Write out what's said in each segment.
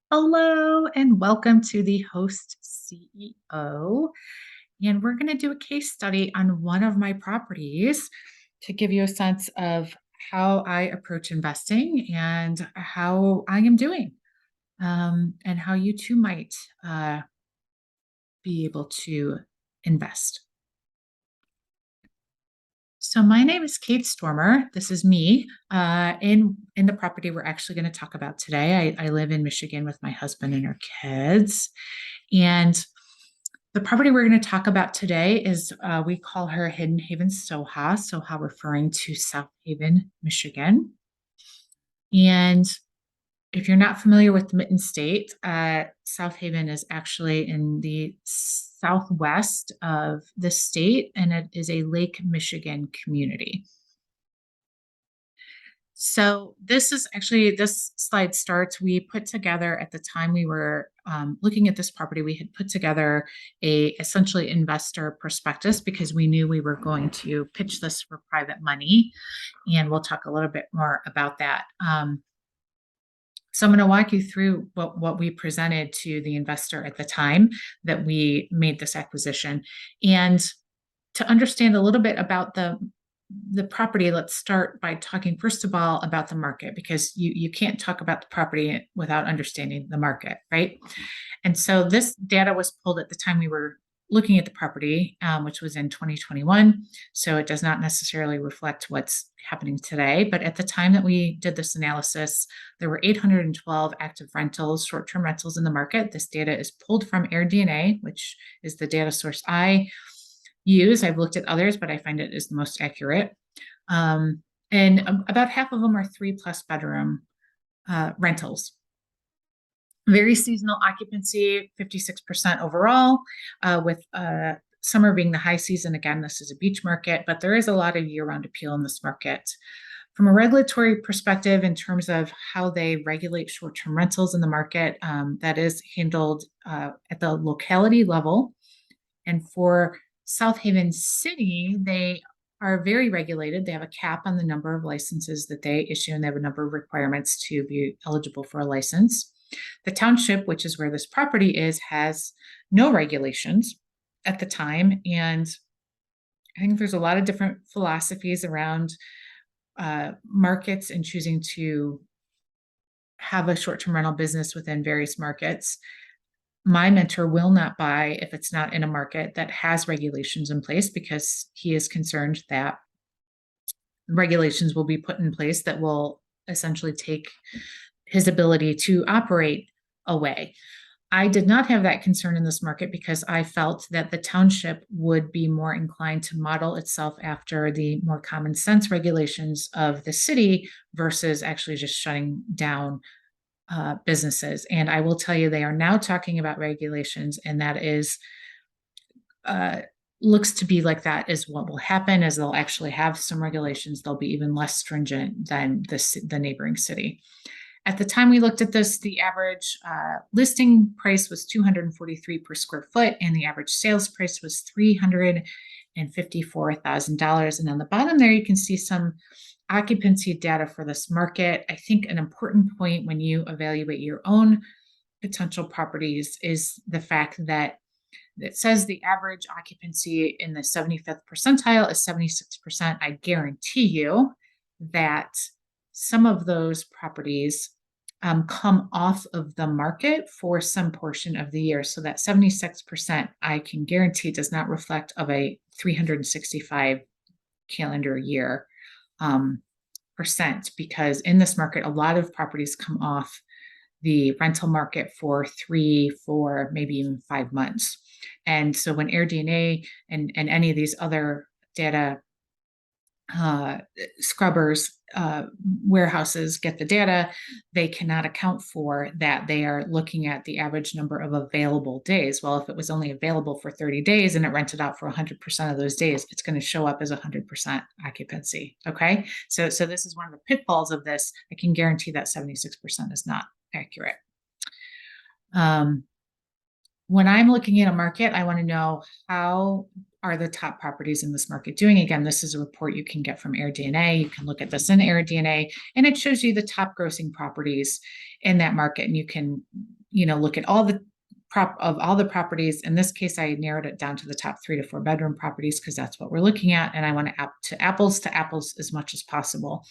Hello and welcome to the Host CEO. And we're going to do a case study on one of my properties to give you a sense of how I approach investing and how I am doing, and how you too might be able to invest. So my name is Kate Stormer. This is me. In the property we're actually going to talk about today. I live in Michigan with my husband and our kids. And the property we're going to talk about today is we call her Hidden Haven Soha, Soha referring to South Haven, Michigan. And if you're not familiar with the Mitten State, South Haven is actually in the southwest of the state, and it is a Lake Michigan community. So this slide starts, we put together at the time we were looking at this property, we had put together a essentially investor prospectus because we knew we were going to pitch this for private money. And we'll talk a little bit more about that. So I'm going to walk you through what we presented to the investor at the time that we made this acquisition. And to understand a little bit about the property, let's start by talking first of all about the market, because you can't talk about the property without understanding the market, right? And so this data was pulled at the time we were looking at the property, which was in 2021. So it does not necessarily reflect what's happening today. But at the time that we did this analysis, there were 812 active rentals, short-term rentals in the market. This data is pulled from AirDNA, which is the data source I use. I've looked at others, but I find it is the most accurate. And about half of them are 3+ bedroom rentals. Very seasonal occupancy, 56% overall, with summer being the high season. Again, this is a beach market, but there is a lot of year-round appeal in this market. From a regulatory perspective, in terms of how they regulate short-term rentals in the market, that is handled at the locality level. And for South Haven City, they are very regulated. They have a cap on the number of licenses that they issue, and they have a number of requirements to be eligible for a license. The township, which is where this property is, has no regulations at the time. And I think there's a lot of different philosophies around markets and choosing to have a short-term rental business within various markets. My mentor will not buy if it's not in a market that has regulations in place, because he is concerned that regulations will be put in place that will essentially take his ability to operate away. I did not have that concern in this market because I felt that the township would be more inclined to model itself after the more common sense regulations of the city versus actually just shutting down businesses. And I will tell you, they are now talking about regulations, and that is looks to be like that is what will happen, is they'll actually have some regulations. They'll be even less stringent than the neighboring city. At the time we looked at this, the average listing price was $243 per square foot, and the average sales price was $354,000. And on the bottom there, you can see some occupancy data for this market. I think an important point when you evaluate your own potential properties is the fact that it says the average occupancy in the 75th percentile is 76%. I guarantee you that some of those properties come off of the market for some portion of the year. So that 76%, I can guarantee, does not reflect of a 365 calendar year percent, because in this market, a lot of properties come off the rental market for 3, 4, maybe even 5 months. And so when AirDNA and any of these other data scrubbers, warehouses get the data, they cannot account for that. They are looking at the average number of available days. Well, if it was only available for 30 days and it rented out for 100% of those days, it's going to show up as 100% occupancy. Okay. So this is one of the pitfalls of this. I can guarantee that 76% is not accurate. When I'm looking at a market, I want to know, how are the top properties in this market doing? Again, this is a report you can get from AirDNA. You can look at this in AirDNA, and it shows you the top grossing properties in that market. And you can look at all the properties. In this case, I narrowed it down to the top 3 to 4 bedroom properties because that's what we're looking at. And I want to apples as much as possible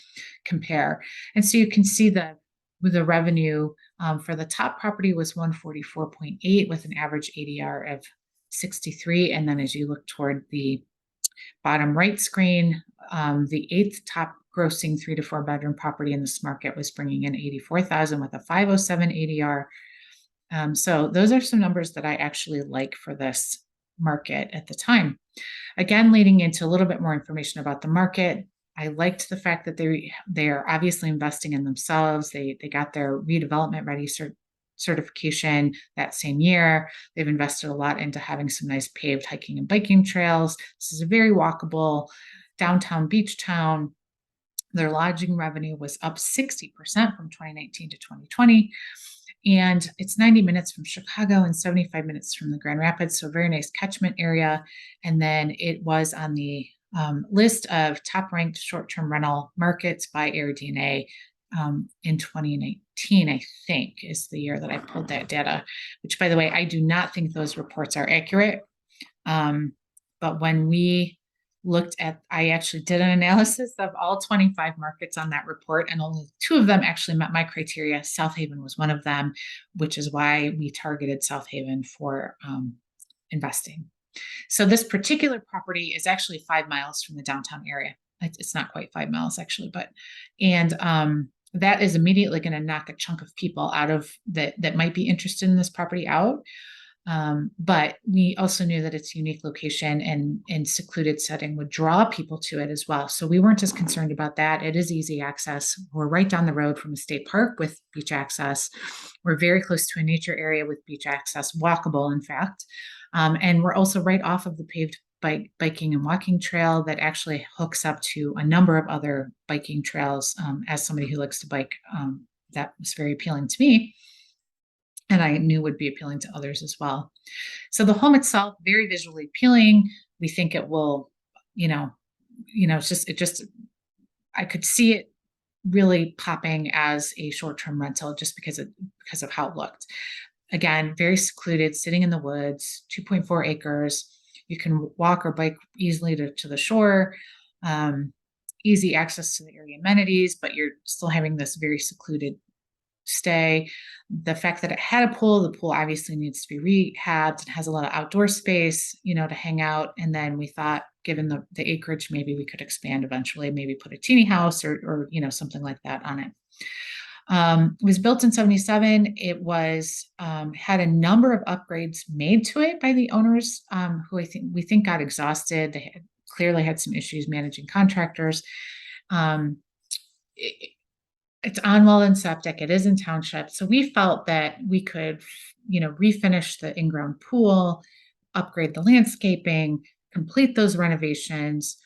compare. And so you can see the revenue for the top property was 144.8 with an average ADR of 63. And then as you look toward the bottom right screen, the 8th top grossing 3 to 4 bedroom property in this market was bringing in 84,000 with a 507 ADR. So those are some numbers that I actually like for this market at the time. Again, leading into a little bit more information about the market, I liked the fact that they are obviously investing in themselves. They got their redevelopment ready certification that same year. They've invested a lot into having some nice paved hiking and biking trails. This is a very walkable downtown beach town. Their lodging revenue was up 60% from 2019 to 2020. And it's 90 minutes from Chicago and 75 minutes from the Grand Rapids, so a very nice catchment area. And then it was on the list of top-ranked short-term rental markets by AirDNA in 2019, I think, is the year that I pulled that data, which, by the way, I do not think those reports are accurate. But when we I actually did an analysis of all 25 markets on that report, and only 2 of them actually met my criteria. South Haven was one of them, which is why we targeted South Haven for investing. So this particular property is actually 5 miles from the downtown area. It's not quite 5 miles actually, and that is immediately going to knock a chunk of people out of that might be interested in this property out. But we also knew that its unique location and secluded setting would draw people to it as well. So we weren't as concerned about that. It is easy access. We're right down the road from a state park with beach access. We're very close to a nature area with beach access, walkable, in fact. And we're also right off of the paved biking and walking trail that actually hooks up to a number of other biking trails. As somebody who likes to bike, that was very appealing to me, and I knew would be appealing to others as well. So the home itself, very visually appealing. We think it will, I could see it really popping as a short-term rental just because of how it looked. Again, very secluded, sitting in the woods, 2.4 acres. You can walk or bike easily to the shore, easy access to the area amenities, but you're still having this very secluded stay. The fact that it had a pool, the pool obviously needs to be rehabbed. It has a lot of outdoor space, to hang out. And then we thought, given the acreage, maybe we could expand eventually, maybe put a teeny house or something like that on it. It was built in 1977. It was had a number of upgrades made to it by the owners, who we think got exhausted. They clearly had some issues managing contractors. It's on well and septic. It is in township. So we felt that we could, refinish the in-ground pool, upgrade the landscaping, complete those renovations.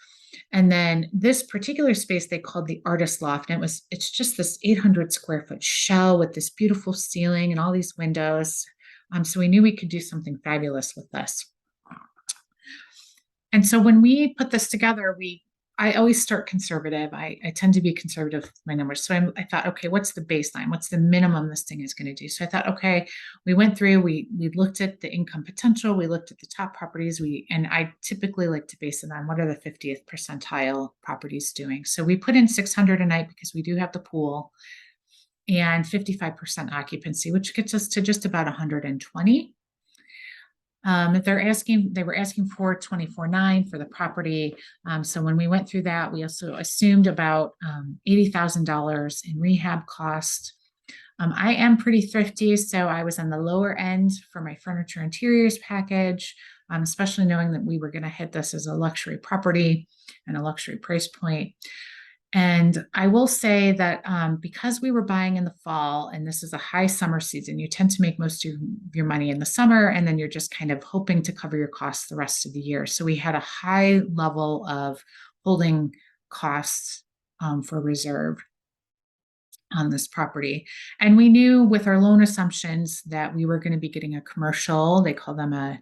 And then this particular space they called the artist loft. And it's just this 800 square foot shell with this beautiful ceiling and all these windows. So we knew we could do something fabulous with this. And so when we put this together, I always start conservative. I tend to be conservative with my numbers. So I thought, okay, what's the baseline? What's the minimum this thing is going to do? So I thought, okay, we went through, we looked at the income potential. We looked at the top properties. And I typically like to base it on what are the 50th percentile properties doing. So we put in 600 a night because we do have the pool, and 55% occupancy, which gets us to just about 120. They were asking for 24.9 for the property. So when we went through that, we also assumed about $80,000 in rehab cost. I am pretty thrifty, so I was on the lower end for my furniture interiors package, especially knowing that we were going to hit this as a luxury property and a luxury price point. And I will say that because we were buying in the fall, and this is a high summer season, you tend to make most of your money in the summer, and then you're just kind of hoping to cover your costs the rest of the year. So we had a high level of holding costs for reserve on this property. And we knew with our loan assumptions that we were going to be getting a commercial, they call them a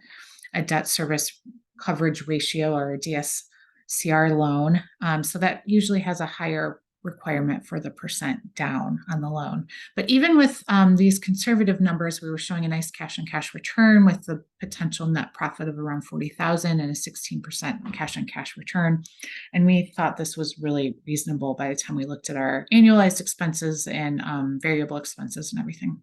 debt service coverage ratio, or a DSCR loan. So that usually has a higher requirement for the percent down on the loan. But even with these conservative numbers, we were showing a nice cash on cash return with the potential net profit of around 40,000 and a 16% cash on cash return. And we thought this was really reasonable by the time we looked at our annualized expenses and variable expenses and everything.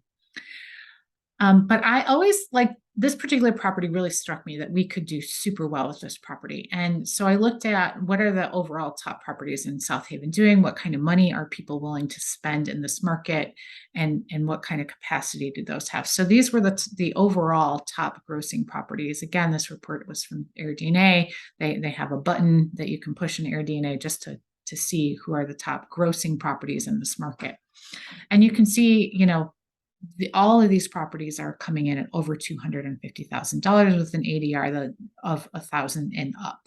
But I always like this particular property really struck me that we could do super well with this property. And so I looked at what are the overall top properties in South Haven doing? What kind of money are people willing to spend in this market? And what kind of capacity do those have? So these were the overall top grossing properties. Again, this report was from AirDNA. They have a button that you can push in AirDNA just to see who are the top grossing properties in this market. And you can see, all of these properties are coming in at over $250,000 with an ADR of 1,000 and up.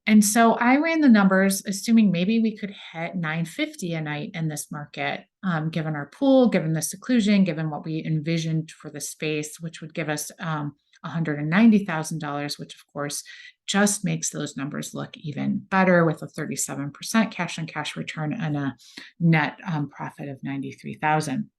And so I ran the numbers, assuming maybe we could hit 950 a night in this market, given our pool, given the seclusion, given what we envisioned for the space, which would give us $190,000, which of course just makes those numbers look even better with a 37% cash on cash return and a net profit of 93,000.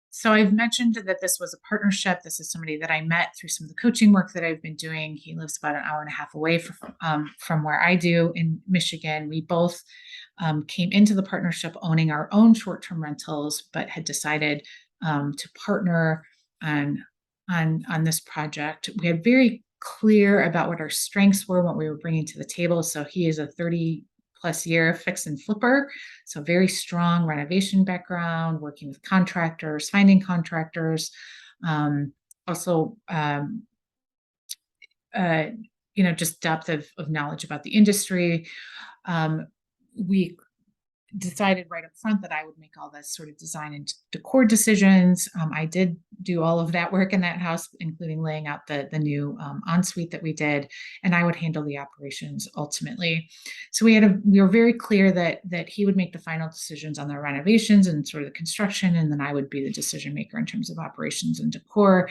So I've mentioned that this was a partnership. This is somebody that I met through some of the coaching work that I've been doing. He lives about an hour and a half away from where I do in Michigan. We both came into the partnership owning our own short-term rentals, but had decided to partner on this project. We had very clear about what our strengths were, what we were bringing to the table. So he is a 30+ year fix and flipper. So very strong renovation background, working with contractors, finding contractors, also, just depth of knowledge about the industry. We decided right up front that I would make all this sort of design and decor decisions. I did do all of that work in that house, including laying out the new ensuite that we did, and I would handle the operations ultimately. So we were very clear that he would make the final decisions on the renovations and sort of the construction, and then I would be the decision maker in terms of operations and decor.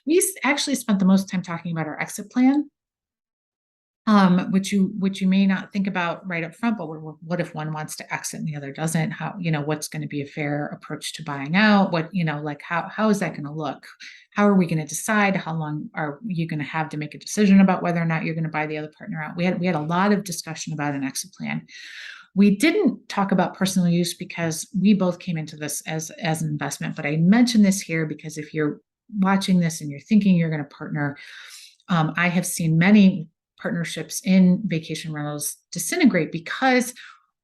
We actually spent the most time talking about our exit plan. Which you may not think about right up front, but what if one wants to exit and the other doesn't? How, what's going to be a fair approach to buying out? What, how is that going to look? How are we going to decide? How long are you going to have to make a decision about whether or not you're going to buy the other partner out? We had a lot of discussion about an exit plan. We didn't talk about personal use because we both came into this as an investment, but I mentioned this here because if you're watching this and you're thinking you're going to partner, I have seen many partnerships in vacation rentals disintegrate because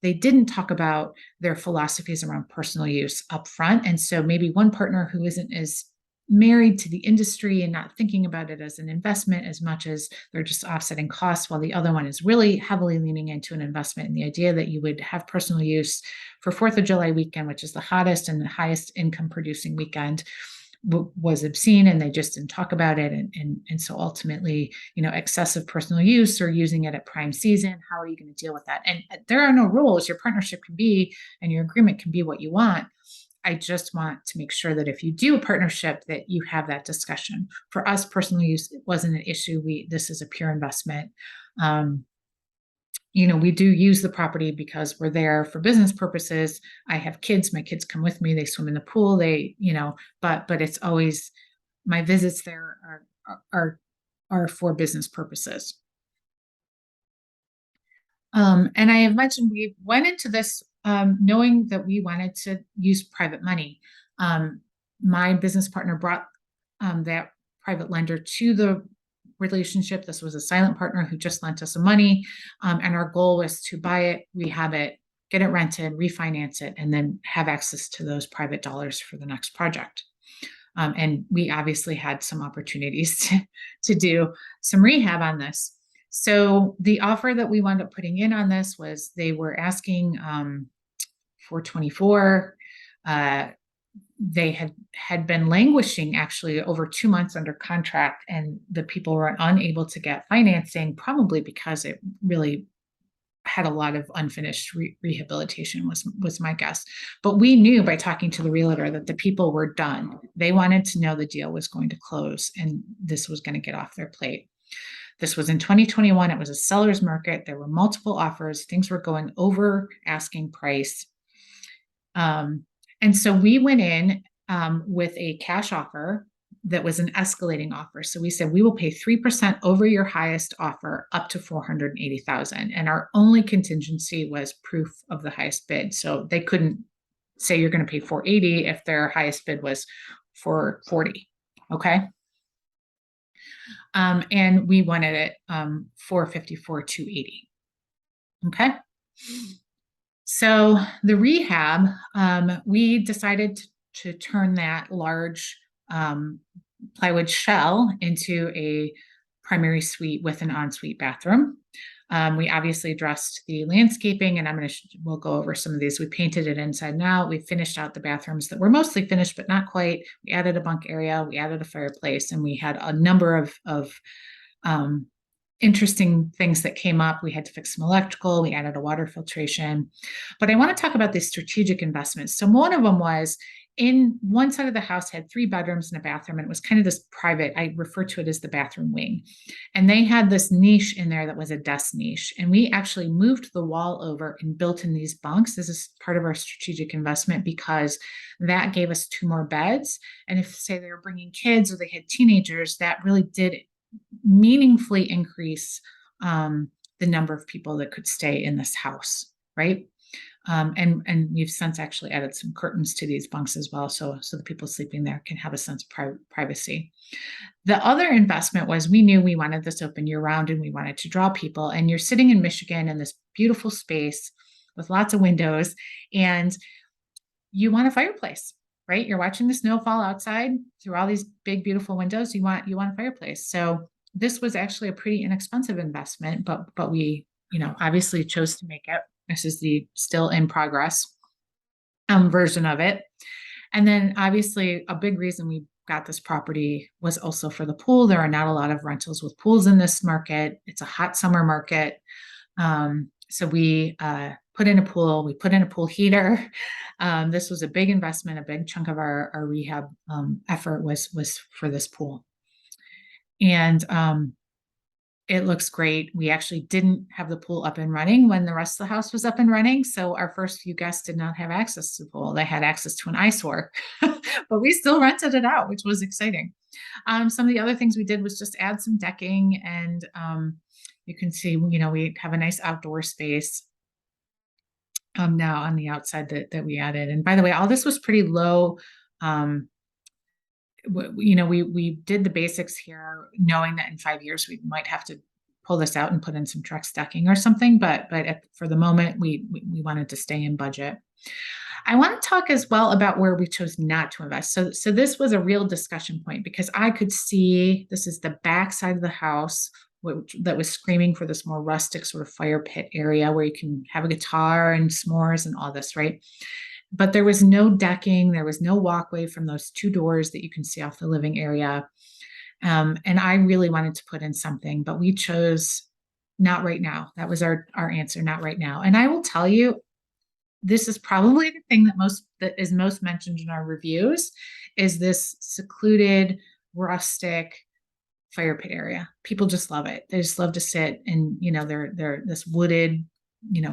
they didn't talk about their philosophies around personal use up front. And so maybe one partner who isn't as married to the industry and not thinking about it as an investment as much as they're just offsetting costs, while the other one is really heavily leaning into an investment. And the idea that you would have personal use for 4th of July weekend, which is the hottest and the highest income producing weekend, was obscene, and they just didn't talk about it. And so ultimately, excessive personal use or using it at prime season, how are you going to deal with that? And there are no rules. Your partnership can be, and your agreement can be what you want. I just want to make sure that if you do a partnership, that you have that discussion. For us, personal use, it wasn't an issue. This is a pure investment. We do use the property because we're there for business purposes. I have kids. My kids come with me. They swim in the pool. But it's always, my visits there are for business purposes. And I have mentioned we went into this knowing that we wanted to use private money. My business partner brought that private lender to the relationship. This was a silent partner who just lent us some money. And our goal was to buy it, rehab it, get it rented, refinance it, and then have access to those private dollars for the next project. And we obviously had some opportunities to do some rehab on this. So the offer that we wound up putting in on this was they were asking for 24. They had been languishing actually over 2 months under contract, and the people were unable to get financing, probably because it really had a lot of unfinished rehabilitation was my guess. But we knew by talking to the realtor that the people were done. They wanted to know the deal was going to close and this was going to get off their plate. This was in 2021. It was a seller's market. There were multiple offers. Things were going over asking price. And so we went in with a cash offer that was an escalating offer. So we said we will pay 3% over your highest offer up to 480,000. And our only contingency was proof of the highest bid. So they couldn't say you're going to pay 480 if their highest bid was 440. Okay. And we wanted it 454, 280. Okay. So the rehab, we decided to turn that large plywood shell into a primary suite with an ensuite bathroom. We obviously addressed the landscaping, and we'll go over some of these. We painted it inside and out. We finished out the bathrooms that were mostly finished, but not quite. We added a bunk area. We added a fireplace, and we had a number of interesting things that came up. We had to fix some electrical. We added a water filtration. But I want to talk about these strategic investments. So one of them was in one side of the house had 3 bedrooms and a bathroom, and it was kind of this private, I refer to it as the bathroom wing. And they had this niche in there that was a desk niche. And we actually moved the wall over and built in these bunks. This is part of our strategic investment because that gave us 2 more beds. And if, say, they were bringing kids or they had teenagers, that really did meaningfully increase the number of people that could stay in this house, right? And we've since actually added some curtains to these bunks as well, so the people sleeping there can have a sense of privacy. The other investment was we knew we wanted this open year round and we wanted to draw people. And you're sitting in Michigan in this beautiful space with lots of windows, and you want a fireplace, right? You're watching the snow fall outside through all these big, beautiful windows. You want a fireplace. So this was actually a pretty inexpensive investment, but we, obviously chose to make it. This is the still in progress version of it. And then obviously a big reason we got this property was also for the pool. There are not a lot of rentals with pools in this market. It's a hot summer market. So we put in a pool. We put in a pool heater. This was a big investment. A big chunk of our rehab effort was for this pool. And it looks great. We actually didn't have the pool up and running when the rest of the house was up and running. So our first few guests did not have access to the pool. They had access to an eyesore, but we still rented it out, which was exciting. Some of the other things we did was just add some decking, and you can see, we have a nice outdoor space now on the outside that we added. And by the way, all this was pretty low. We did the basics here, knowing that in 5 years we might have to pull this out and put in some truck decking or something. But for the moment, we wanted to stay in budget. I want to talk as well about where we chose not to invest. So this was a real discussion point because I could see this is the back side of the house that was screaming for this more rustic sort of fire pit area where you can have a guitar and s'mores and all this, right? But there was no decking. There was no walkway from those 2 doors that you can see off the living area. And I really wanted to put in something, but we chose not right now. That was our answer, not right now. And I will tell you, this is probably the thing that is most mentioned in our reviews is this secluded, rustic fire pit area. People just love it. They just love to sit in, they're this wooded,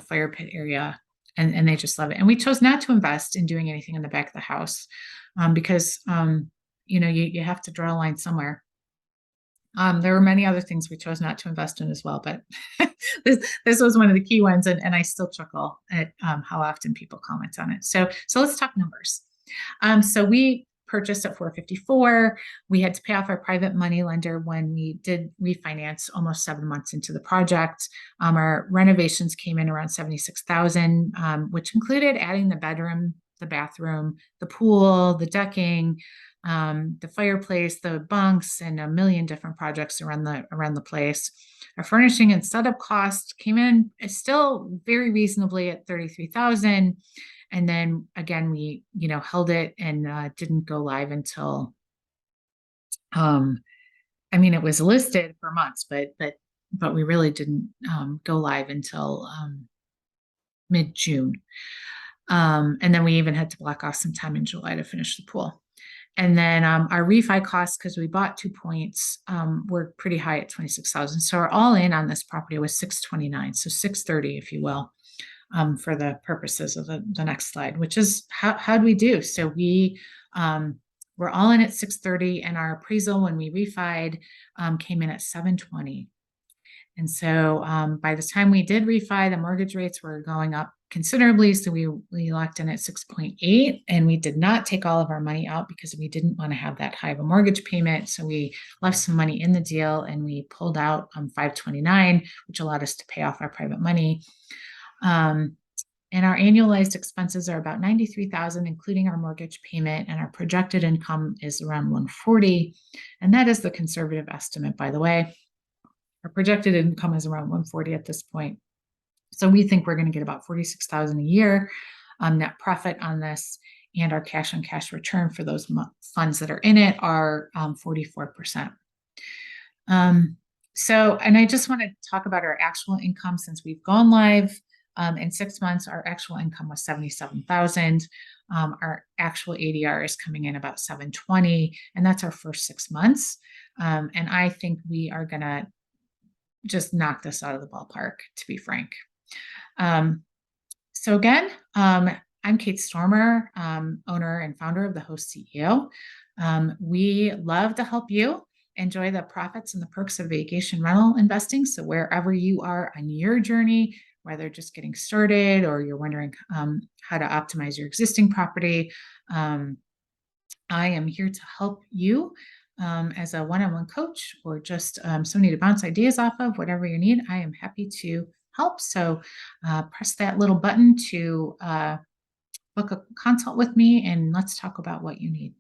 fire pit area. And they just love it. And we chose not to invest in doing anything in the back of the house because, you have to draw a line somewhere. There were many other things we chose not to invest in as well, but this was one of the key ones. And I still chuckle at how often people comment on it. So let's talk numbers. So we purchased at 454. We had to pay off our private money lender when we did refinance almost 7 months into the project. Our renovations came in around 76,000, which included adding the bedroom, the bathroom, the pool, the decking, the fireplace, the bunks, and a million different projects around the place. Our furnishing and setup cost came in still very reasonably at 33,000. And then again, we, held it and didn't go live until, it was listed for months, but we really didn't go live until mid-June. And then we even had to block off some time in July to finish the pool. And then our refi costs, because we bought 2 points, were pretty high at 26,000. So our all in on this property was 629, so 630, if you will, for the purposes of the next slide, which is how do we do? So we're all in at 630, and our appraisal when we refied came in at 720. And so by the time we did refi, the mortgage rates were going up considerably. So we locked in at 6.8, and we did not take all of our money out because we didn't want to have that high of a mortgage payment. So we left some money in the deal, and we pulled out 529, which allowed us to pay off our private money. And our annualized expenses are about 93,000, including our mortgage payment, and our projected income is around 140. And that is the conservative estimate, by the way. Our projected income is around 140 at this point. So we think we're going to get about 46,000 a year net profit on this, and our cash on cash return for those funds that are in it are 44%. And I just want to talk about our actual income since we've gone live. In 6 months, our actual income was 77,000. Our actual ADR is coming in about 720, and that's our first 6 months. And I think we are going to just knock this out of the ballpark, to be frank. So again, I'm Kate Stormer, owner and founder of the Host CEO. We love to help you enjoy the profits and the perks of vacation rental investing. So wherever you are on your journey, whether just getting started or you're wondering how to optimize your existing property, I am here to help you as a one-on-one coach, or just somebody to bounce ideas off of. Whatever you need, I am happy to help. So press that little button to book a consult with me, and let's talk about what you need.